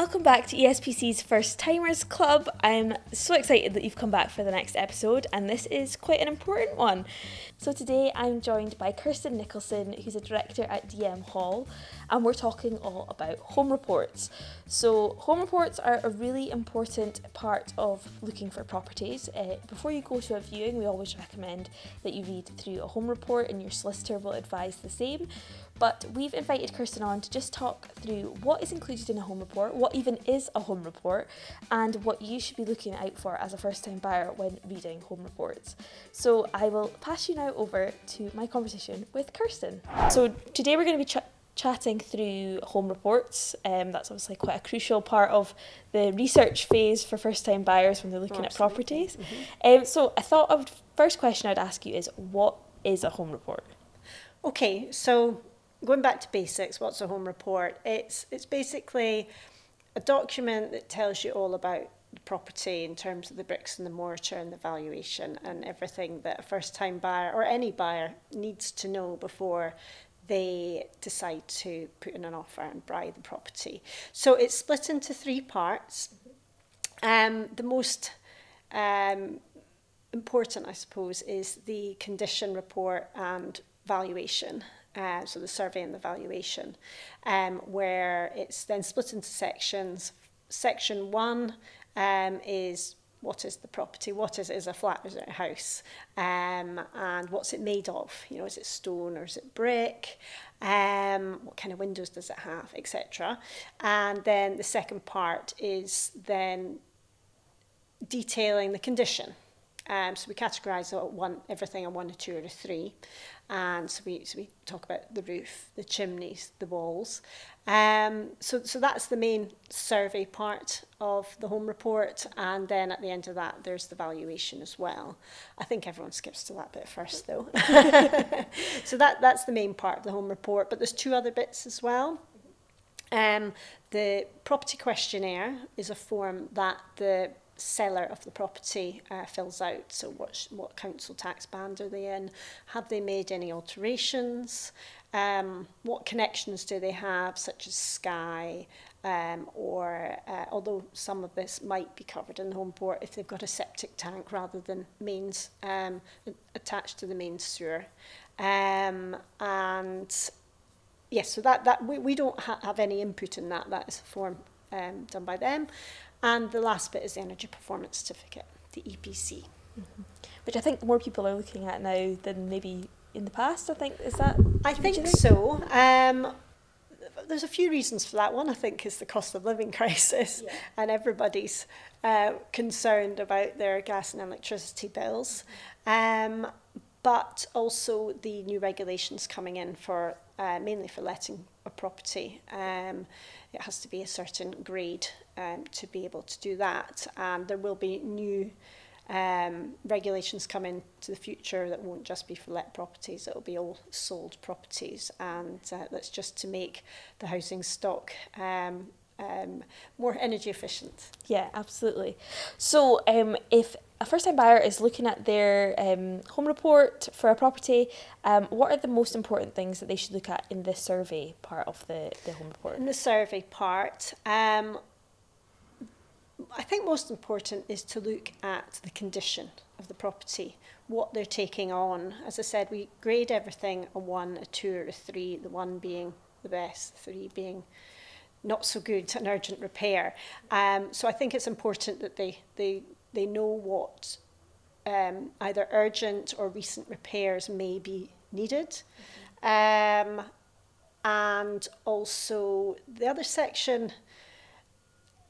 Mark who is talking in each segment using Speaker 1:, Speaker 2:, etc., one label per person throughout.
Speaker 1: Welcome back to ESPC's First Timers Club. I'm so excited that you've come back for the next episode, and this is quite an important one. So today I'm joined by Kirsten Nicolson, who's a director at DM Hall, and we're talking all about home reports. So home reports are a really important part of looking for properties. Before you go to a viewing, we always recommend that you read through a home report, and your solicitor will advise the same. But we've invited Kirsten on to just talk through what is included in a home report, what even is a home report, and what you should be looking out for as a first-time buyer when reading home reports. So I will pass you now over to my conversation with Kirsten. So today we're going to be chatting through home reports. That's obviously quite a crucial part of the research phase for first-time buyers when they're looking at properties. Mm-hmm. So I thought first question I'd ask you is, what is a home report?
Speaker 2: Okay, so going back to basics, what's a home report? It's basically a document that tells you all about the property in terms of the bricks and the mortar and the valuation and everything that a first-time buyer or any buyer needs to know before they decide to put in an offer and buy the property. So it's split into three parts. The most important, I suppose, is the condition report and valuation. So the survey and the valuation, where it's then split into sections. Section 1 is what is the property, what is a flat, is it a house, and what's it made of, is it stone or is it brick, what kind of windows does it have, etc. And then the second part is then detailing the condition. So we categorise everything on 1, a 2 or a 3. And so we talk about the roof, the chimneys, the walls. So that's the main survey part of the home report. And then at the end of that, there's the valuation as well. I think everyone skips to that bit first, though. So that's the main part of the home report. But there's 2 other bits as well. The property questionnaire is a form that the seller of the property fills out. So what council tax band are they in? Have they made any alterations? What connections do they have, such as Sky, or although some of this might be covered in the home report, if they've got a septic tank rather than mains attached to the main sewer. And yes, so that we don't have any input in that. That is a form done by them. And the last bit is the Energy Performance Certificate, the EPC.
Speaker 1: Mm-hmm. Which I think more people are looking at now than maybe in the past, I think. Is that?
Speaker 2: I think so. There's a few reasons for that. One, I think, is the cost of living crisis. Yeah. And everybody's concerned about their gas and electricity bills. But also the new regulations coming in for mainly for letting a property. It has to be a certain grade to be able to do that. And there will be new regulations come into the future that won't just be for let properties, it'll be all sold properties. And that's just to make the housing stock more energy efficient.
Speaker 1: Yeah, absolutely. So if a first-time buyer is looking at their home report for a property, what are the most important things that they should look at in the survey part of the home report?
Speaker 2: In the survey part, I think most important is to look at the condition of the property, what they're taking on. As I said, we grade everything a 1, a 2 or a 3, the 1 being the best, 3 being not so good, an urgent repair. So I think it's important that they know what either urgent or recent repairs may be needed. Mm-hmm. And also the other section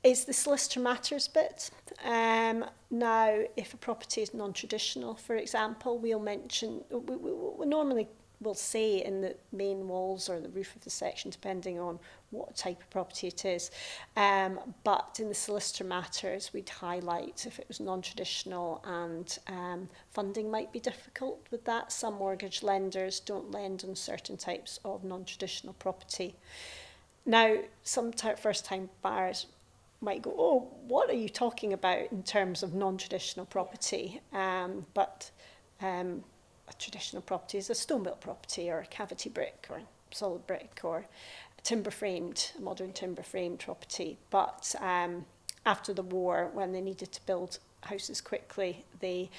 Speaker 2: is the solicitor matters bit. Now, if a property is non-traditional, for example, we'll mention, we normally will say in the main walls or the roof of the section, depending on what type of property it is. But in the solicitor matters, we'd highlight if it was non-traditional, and funding might be difficult with that. Some mortgage lenders don't lend on certain types of non-traditional property. Now, some first-time buyers might go, oh, what are you talking about in terms of non-traditional property? But a traditional property is a stone built property or a cavity brick or solid brick or modern timber framed property. But after the war, when they needed to build houses quickly, there's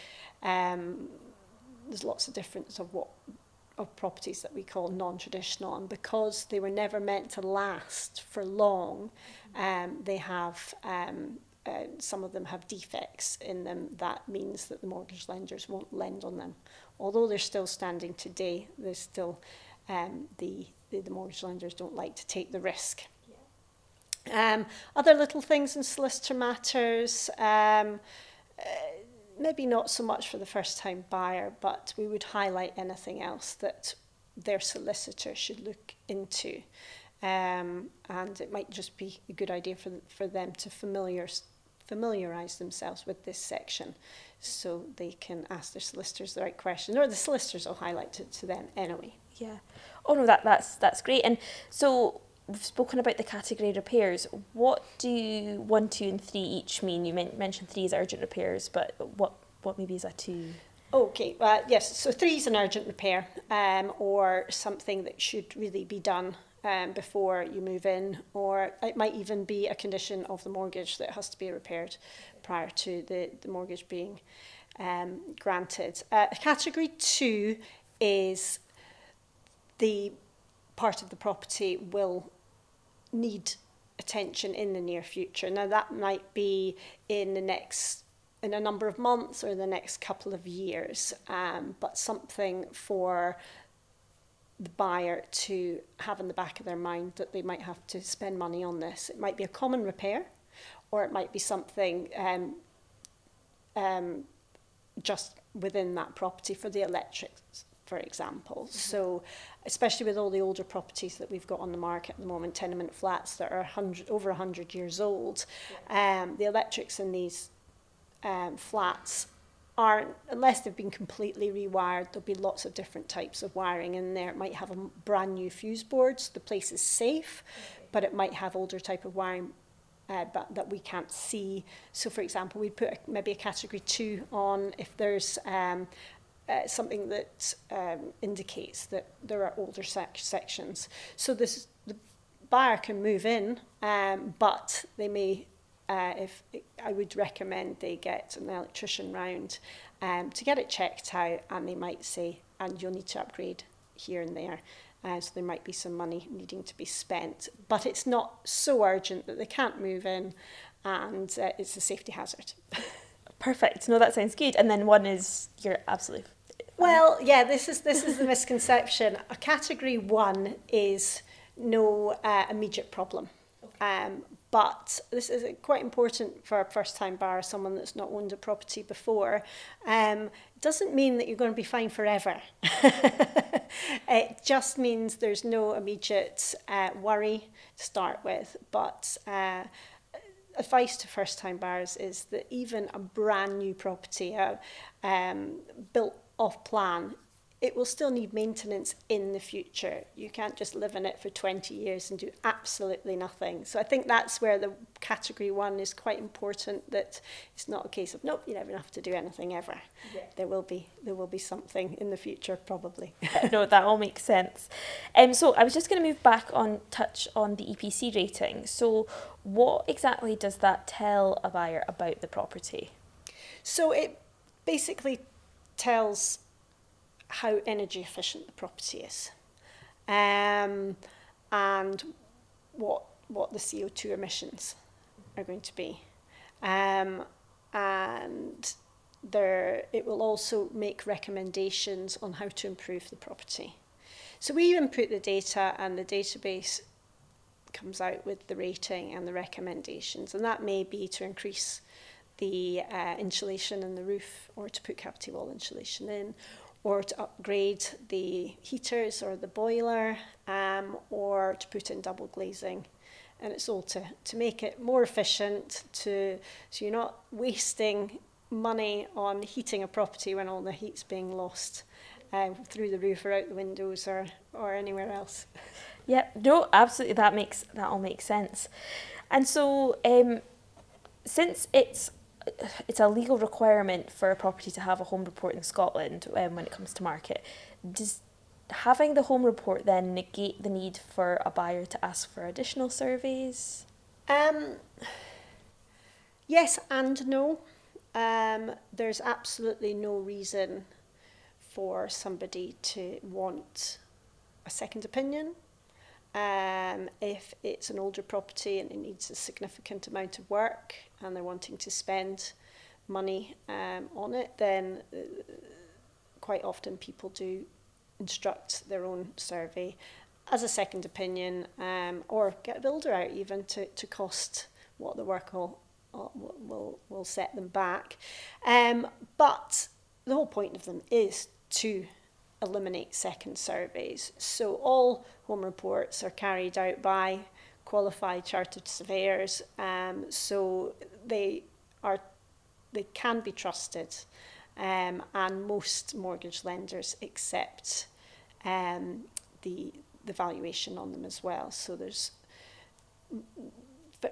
Speaker 2: lots of difference of properties that we call non-traditional, and because they were never meant to last for long, they have some of them have defects in them. That means that the mortgage lenders won't lend on them. Although they're still standing today, there's still the mortgage lenders don't like to take the risk. Other little things in solicitor matters, maybe not so much for the first-time buyer, but we would highlight anything else that their solicitor should look into. And it might just be a good idea for them to familiarise themselves with this section so they can ask their solicitors the right question, or the solicitors will highlight it to them anyway.
Speaker 1: Yeah. Oh no, that's great. And so we've spoken about the category repairs. What do 1, 2 and 3 each mean? You mentioned 3 is urgent repairs, but what maybe is a 2?
Speaker 2: Okay, yes, so 3 is an urgent repair, or something that should really be done before you move in, or it might even be a condition of the mortgage that has to be repaired prior to the mortgage being granted. Category 2 is the part of the property will need attention in the near future. Now that might be in a number of months or the next couple of years, but something for the buyer to have in the back of their mind that they might have to spend money on this. It might be a common repair, or it might be something just within that property for the electrics, for example. Mm-hmm. So especially with all the older properties that we've got on the market at the moment, tenement flats that are over 100 years old, the electrics in these flats aren't, unless they've been completely rewired, there'll be lots of different types of wiring in there. It might have a brand new fuse boards, the place is safe, but it might have older type of wiring but that we can't see. So for example, we'd put maybe a category 2 on if there's something that indicates that there are older sections. So the buyer can move in, but they may, I would recommend they get an electrician round to get it checked out, and they might say, and you'll need to upgrade here and there. So there might be some money needing to be spent, but it's not so urgent that they can't move in, and it's a safety hazard.
Speaker 1: Perfect. No, that sounds good. And then 1 is you're absolutely.
Speaker 2: Well, yeah, this is the misconception. A category 1 is no immediate problem. But this is quite important for a first-time buyer, someone that's not owned a property before. It doesn't mean that you're going to be fine forever. It just means there's no immediate worry to start with. But advice to first-time buyers is that even a brand new property built off plan, it will still need maintenance in the future. You can't just live in it for 20 years and do absolutely nothing. So I think that's where the category 1 is quite important, that it's not a case of, nope, you never have to do anything ever. Yeah. There will be something in the future, probably.
Speaker 1: No, that all makes sense. So I was just going to move back touch on the EPC rating. So what exactly does that tell a buyer about the property? So
Speaker 2: it basically tells how energy efficient the property is, and what the CO2 emissions are going to be, and it will also make recommendations on how to improve the property. So we input the data, and the database comes out with the rating and the recommendations, and that may be to increase the insulation in the roof, or to put cavity wall insulation in, or to upgrade the heaters or the boiler, or to put in double glazing. And it's all to make it more efficient, so you're not wasting money on heating a property when all the heat's being lost through the roof or out the windows or anywhere else.
Speaker 1: Yeah, no, absolutely, that all makes sense. And so since it's a legal requirement for a property to have a home report in Scotland when it comes to market, having the home report then negate the need for a buyer to ask for additional surveys?
Speaker 2: Yes and no. There's absolutely no reason for somebody to want a second opinion. If it's an older property and it needs a significant amount of work and they're wanting to spend money on it, then quite often people do instruct their own survey as a second opinion, or get a builder out even to cost what the work will set them back. But the whole point of them is to eliminate second surveys. So all home reports are carried out by qualified chartered surveyors, so they can be trusted, and most mortgage lenders accept the valuation on them as well. So there's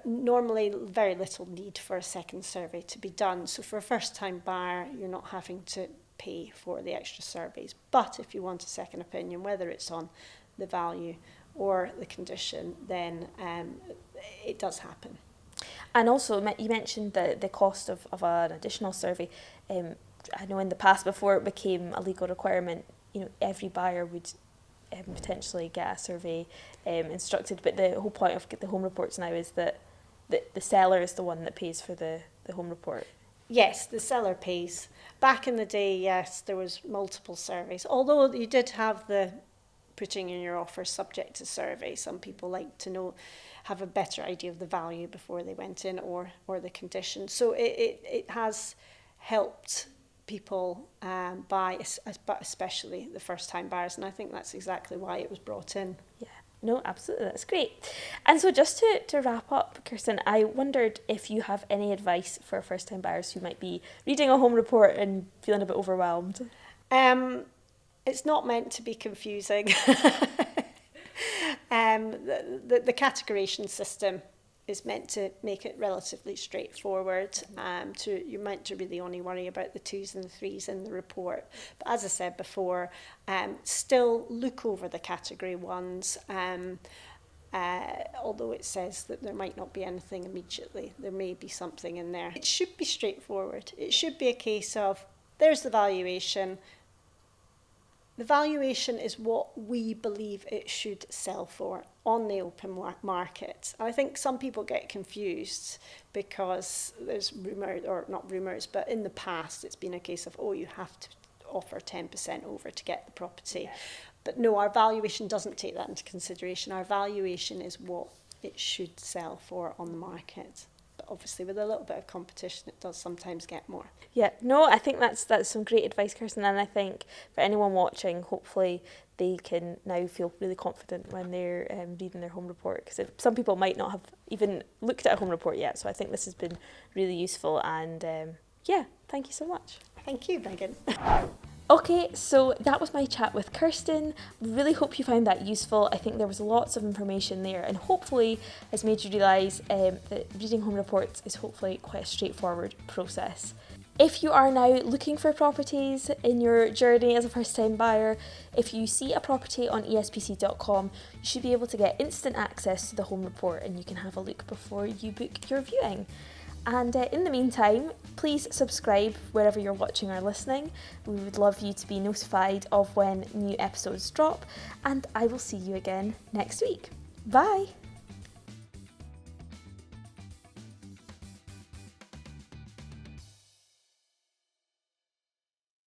Speaker 2: normally very little need for a second survey to be done. So for a first-time buyer, you're not having to pay for the extra surveys. But if you want a second opinion, whether it's on the value or the condition, then it does happen.
Speaker 1: And also, you mentioned the cost of an additional survey. I know in the past, before it became a legal requirement, every buyer would potentially get a survey instructed. But the whole point of the home reports now is that the seller is the one that pays for the home report.
Speaker 2: Yes, the seller pays. Back in the day, yes, there was multiple surveys. Although you did have the putting in your offer subject to survey. Some people like to have a better idea of the value before they went in, or the condition. So it has helped people buy, but especially the first-time buyers. And I think that's exactly why it was brought in.
Speaker 1: Yeah. No, absolutely, that's great. And so just to wrap up, Kirsten, I wondered if you have any advice for first-time buyers who might be reading a home report and feeling a bit overwhelmed.
Speaker 2: It's not meant to be confusing. The categorization system is meant to make it relatively straightforward. You're meant to really only worry about the 2s and the 3s in the report. But as I said before, still look over the category 1s. Although it says that there might not be anything immediately, there may be something in there. It should be straightforward. It should be a case of, there's the valuation. The valuation is what we believe it should sell for on the open market. I think some people get confused because there's rumours, or not rumours, but in the past it's been a case of, you have to offer 10% over to get the property. Yeah. But no, our valuation doesn't take that into consideration. Our valuation is what it should sell for on the market. But obviously with a little bit of competition, it does sometimes get more.
Speaker 1: Yeah, no, I think that's some great advice, Kirsten, and I think for anyone watching, hopefully they can now feel really confident when they're reading their home report, because some people might not have even looked at a home report yet, so I think this has been really useful, and thank you so much.
Speaker 2: Thank you, Megan.
Speaker 1: Okay, so that was my chat with Kirsten. Really hope you found that useful. I think there was lots of information there, and hopefully has made you realise that reading home reports is hopefully quite a straightforward process. If you are now looking for properties in your journey as a first-time buyer, if you see a property on ESPC.com, you should be able to get instant access to the home report, and you can have a look before you book your viewing. And in the meantime, please subscribe wherever you're watching or listening. We would love you to be notified of when new episodes drop, and I will see you again next week. Bye!